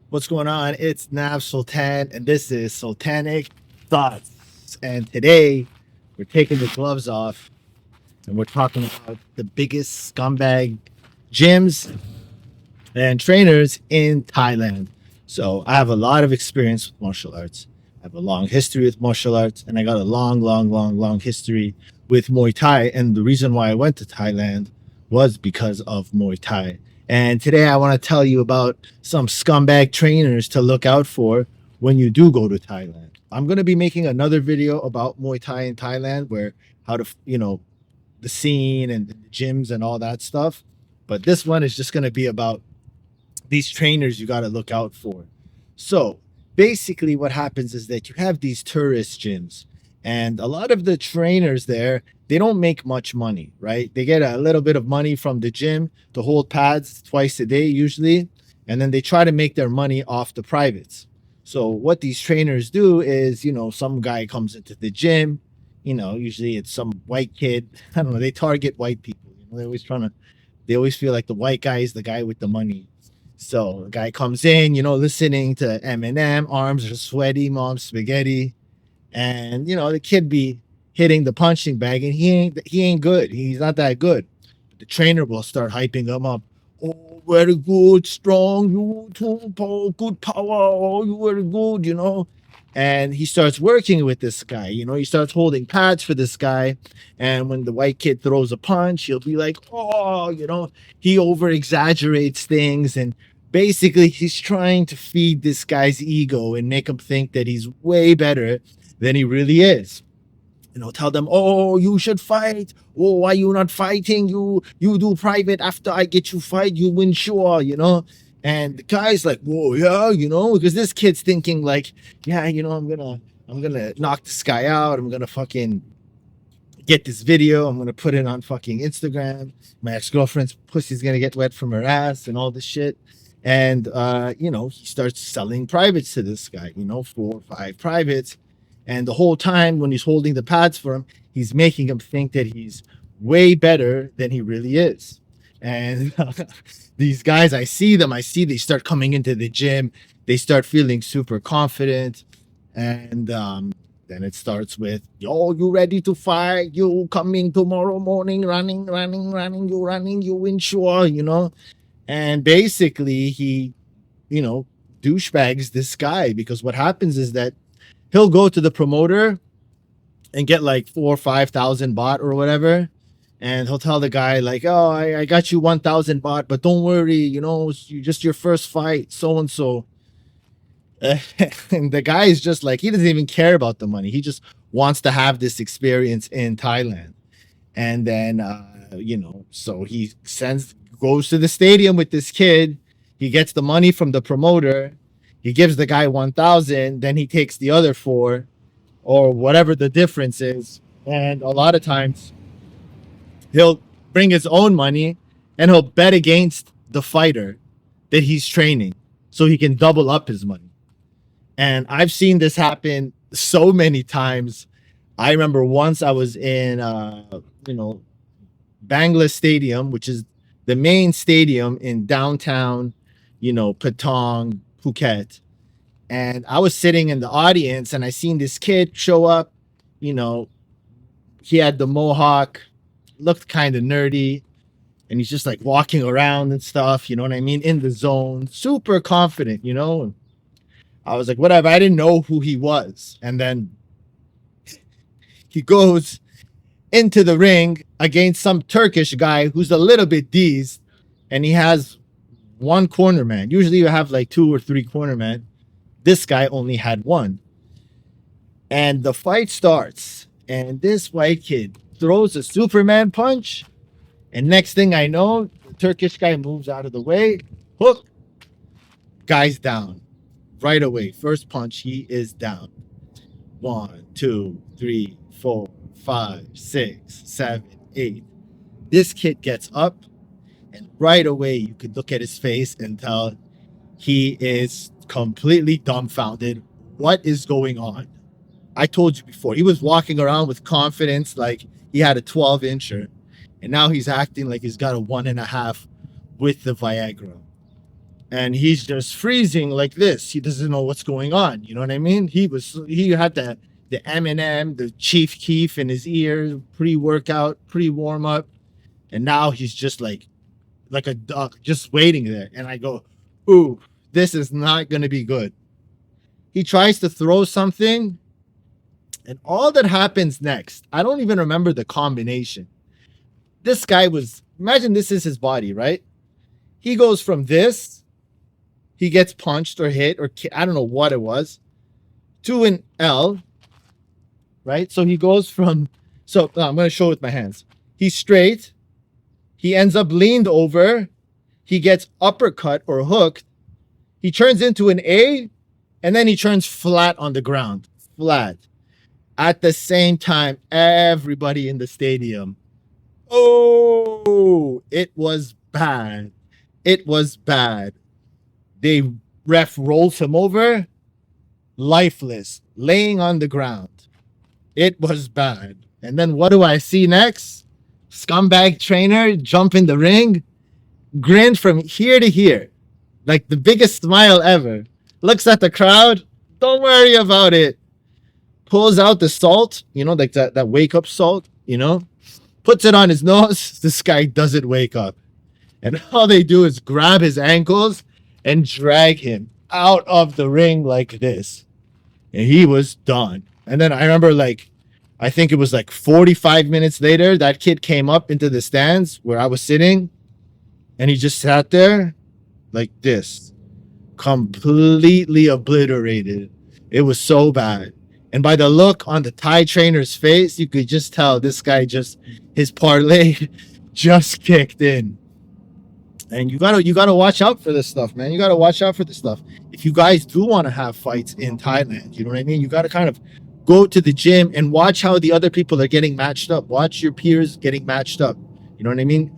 What's going on? It's Nav Sultan, and this is Sultanic Thoughts. And today, we're taking the gloves off, and we're talking about the biggest scumbag gyms and trainers in Thailand. So, I have a lot of experience with martial arts. I have a long history with martial arts, and I got a long history with Muay Thai. And the reason why I went to Thailand was because of Muay Thai. And today I want to tell you about some scumbag trainers to look out for when you do go to Thailand. I'm going to be making another video about Muay Thai in Thailand, where how to, the scene and the gyms and all that stuff. But this one is just going to be about these trainers you got to look out for. So basically, what happens is that you have these tourist gyms, and a lot of the trainers there, they don't make much money, right? They get a little bit of money from the gym to hold pads twice a day, usually, and then they try to make their money off the privates. So what these trainers do is, some guy comes into the gym, usually it's some white kid. I don't know. They target white people. They always feel like the white guy is the guy with the money. So the guy comes in, listening to Eminem, arms are sweaty, mom's spaghetti, and the kid be hitting the punching bag, and he ain't good. He's not that good. The trainer will start hyping him up. Oh, very good, strong, you too, good power. Oh, you very good. And he starts working with this guy. He starts holding pads for this guy. And when the white kid throws a punch, he'll be like, oh, he over exaggerates things. And basically, he's trying to feed this guy's ego and make him think that he's way better than he really is. Tell them, oh, you should fight. Oh, why you not fighting? You do private. After I get you fight, you win sure. And the guy's like, whoa, yeah, because this kid's thinking like, yeah, I'm gonna knock this guy out. I'm gonna fucking get this video. I'm gonna put it on fucking Instagram. My ex-girlfriend's pussy's gonna get wet from her ass and all this shit. And he starts selling privates to this guy, 4 or 5 privates. And the whole time when he's holding the pads for him, he's making him think that he's way better than he really is. And these guys, I see they start coming into the gym. They start feeling super confident. And then it starts with, yo, you ready to fight? You coming tomorrow morning, running, you win sure. And basically he, douchebags this guy, because what happens is that he'll go to the promoter and get like 4 or 5 thousand baht or whatever. And he'll tell the guy like, oh, I got you 1,000 baht, but don't worry, it's just your first fight, so-and-so. And the guy is just like, he doesn't even care about the money. He just wants to have this experience in Thailand. And then, so he goes to the stadium with this kid. He gets the money from the promoter. He gives the guy 1,000, then he takes the other 4 or whatever the difference is. And a lot of times he'll bring his own money and he'll bet against the fighter that he's training so he can double up his money. And I've seen this happen so many times. I remember once I was in, Bangla Stadium, which is the main stadium in downtown, Patong, Phuket. And I was sitting in the audience and I seen this kid show up. He had the mohawk, looked kind of nerdy, and he's just like walking around and stuff, you know what I mean, in the zone, super confident. I was like, whatever, I didn't know who he was. And then he goes into the ring against some Turkish guy who's a little bit deezed, and he has one corner man. Usually you have like 2 or 3 corner men. This guy only had 1. And the fight starts, and this white kid throws a Superman punch, and next thing I know, the Turkish guy moves out of the way, hook, guy's down right away. First punch, he is down. 1, 2, 3, 4, 5, 6, 7, 8. This kid gets up, and right away you could look at his face and tell he is completely dumbfounded. What is going on? I told you before, he was walking around with confidence like he had a 12-incher, and now he's acting like he's got a 1.5 with the Viagra. and he's just freezing like this. He doesn't know what's going on. You know what I mean? He had the M&M, the Chief Keef in his ear, pre-workout, pre-warm up, and now he's just like a duck, just waiting there. And I go, ooh, this is not gonna be good. He tries to throw something, and all that happens next, I don't even remember the combination. This guy was, imagine this is his body, right? He goes from this, he gets punched or hit, or I don't know what it was, to an L, right? So he goes from, I'm going to show with my hands. He's straight. He ends up leaned over. He gets uppercut or hooked. He turns into an A, and then he turns flat on the ground. Flat. At the same time, everybody in the stadium, oh, it was bad. It was bad. The ref rolls him over, lifeless, laying on the ground. It was bad. And then what do I see next? Scumbag trainer jump in the ring, grin from here to here, like the biggest smile ever. Looks at the crowd, don't worry about it. Pulls out the salt, like that wake up salt, puts it on his nose. This guy doesn't wake up. And all they do is grab his ankles and drag him out of the ring like this. And he was done. And then I remember, I think it was 45 minutes later, that kid came up into the stands where I was sitting, and he just sat there like this, completely obliterated. It was so bad. And by the look on the Thai trainer's face, you could just tell this guy his parlay just kicked in. And you gotta watch out for this stuff, man. You gotta watch out for this stuff. If you guys do want to have fights in Thailand, you know what I mean? You gotta kind of go to the gym and watch how the other people are getting matched up. Watch your peers getting matched up. You know what I mean?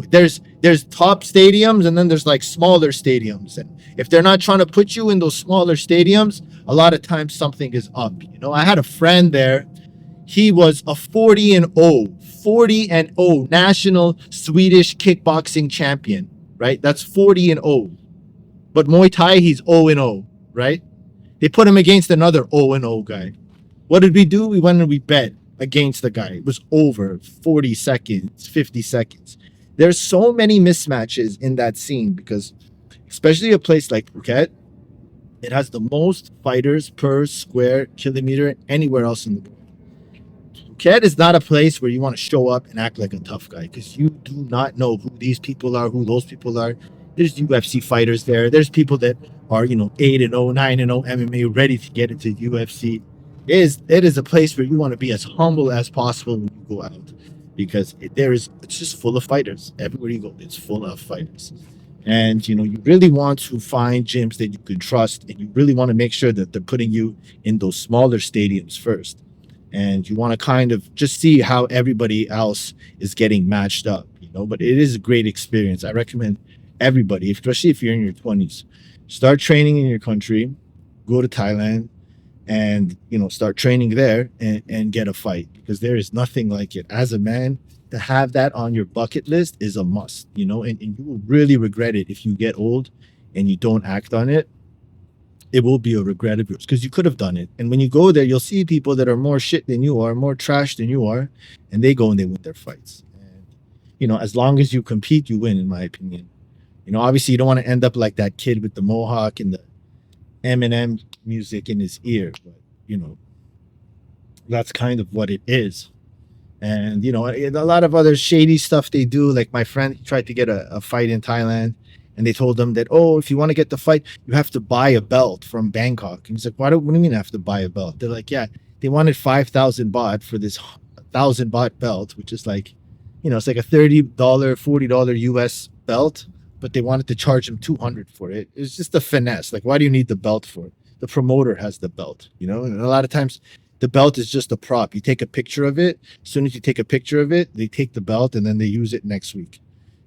There's top stadiums, and then there's smaller stadiums. And if they're not trying to put you in those smaller stadiums, a lot of times something is up. I had a friend there. He was a 40-0 national Swedish kickboxing champion, right? That's 40-0. But Muay Thai, he's 0-0, right? They put him against another 0-0 guy. What did we do? We went and we bet against the guy. It was over 40 seconds, 50 seconds. There's so many mismatches in that scene because, especially a place like Phuket, it has the most fighters per square kilometer anywhere else in the world. Phuket is not a place where you want to show up and act like a tough guy because you do not know who these people are, who those people are. There's UFC fighters there. There's people that are, 8-0, 9-0 MMA ready to get into UFC. It is a place where you want to be as humble as possible when you go out because it's just full of fighters. Everywhere you go, it's full of fighters. And, you really want to find gyms that you can trust, and you really want to make sure that they're putting you in those smaller stadiums first. And you want to kind of just see how everybody else is getting matched up, but it is a great experience. I recommend everybody, especially if you're in your 20s, start training in your country, go to Thailand, and start training there and get a fight because there is nothing like it. As a man, to have that on your bucket list is a must, and you will really regret it if you get old and you don't act on it. It will be a regret of yours because you could have done it. And when you go there, you'll see people that are more shit than you are, more trash than you are, and they go and they win their fights. And as long as you compete, you win, in my opinion. Obviously you don't want to end up like that kid with the mohawk and the M&M music in his ear, but that's kind of what it is. And a lot of other shady stuff they do, like my friend tried to get a fight in Thailand, and they told him that, if you want to get the fight, you have to buy a belt from Bangkok. And he's like, what do you mean I have to buy a belt? They're like, yeah, they wanted 5,000 baht for this 1,000 baht belt, which is it's like a $30 $40 US belt, but they wanted to charge him 200 for it. It's just a finesse. Why do you need the belt for? The promoter has the belt, and a lot of times the belt is just a prop. You take a picture of it. As soon as you take a picture of it, they take the belt and then they use it next week.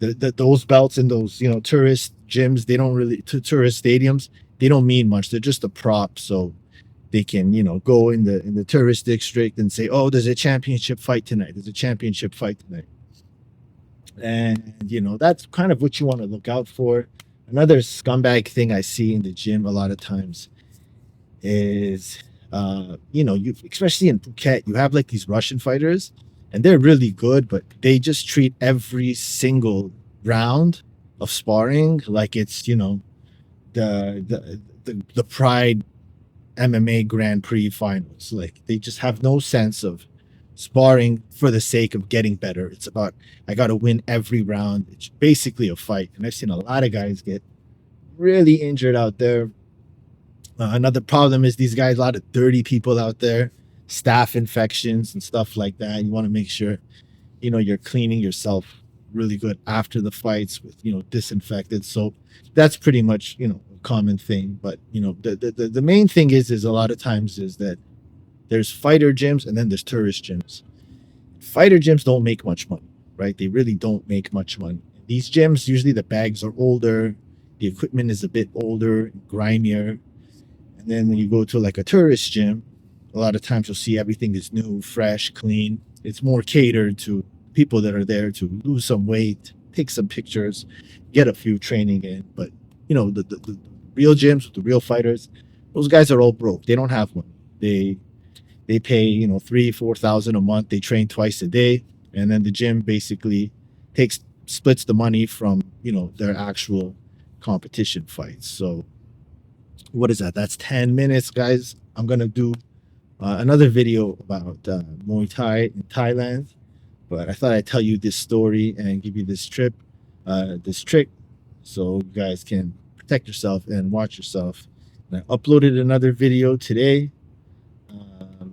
Those belts in those, tourist gyms, they don't really, to tourist stadiums, they don't mean much. They're just a prop. So they can, go in the tourist district and say, there's a championship fight tonight. There's a championship fight tonight. And, that's kind of what you want to look out for. Another scumbag thing I see in the gym a lot of times is, you especially in Phuket, you have like these Russian fighters, and they're really good, but they just treat every single round of sparring like it's the Pride MMA Grand Prix finals. Like they just have no sense of sparring for the sake of getting better. It's about I got to win every round. It's basically a fight, and I've seen a lot of guys get really injured out there. Another problem is these guys, a lot of dirty people out there, staph infections and stuff like that. You want to make sure you're cleaning yourself really good after the fights with disinfected soap. That's pretty much a common thing. But the main thing is a lot of times is that there's fighter gyms and then there's tourist gyms. Fighter gyms don't make much money, right? They really don't make much money. These gyms, usually the bags are older, the equipment is a bit older, grimier. And then when you go to like a tourist gym, a lot of times you'll see everything is new, fresh, clean. It's more catered to people that are there to lose some weight, take some pictures, get a few training in. But the real gyms with the real fighters, those guys are all broke. They don't have money. They pay 3,000-4,000 a month. They train twice a day, and then the gym basically splits the money from their actual competition fights. So what is that? That's 10 minutes, guys. I'm gonna do another video about Muay Thai in Thailand, but I thought I'd tell you this story and give you this trick, so you guys can protect yourself and watch yourself. And I uploaded another video today.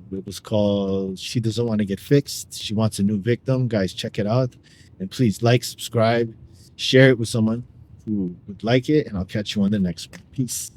It was called "She Doesn't Want to Get Fixed. She Wants a New Victim." Guys, check it out, and please like, subscribe, share it with someone who would like it, and I'll catch you on the next one. Peace.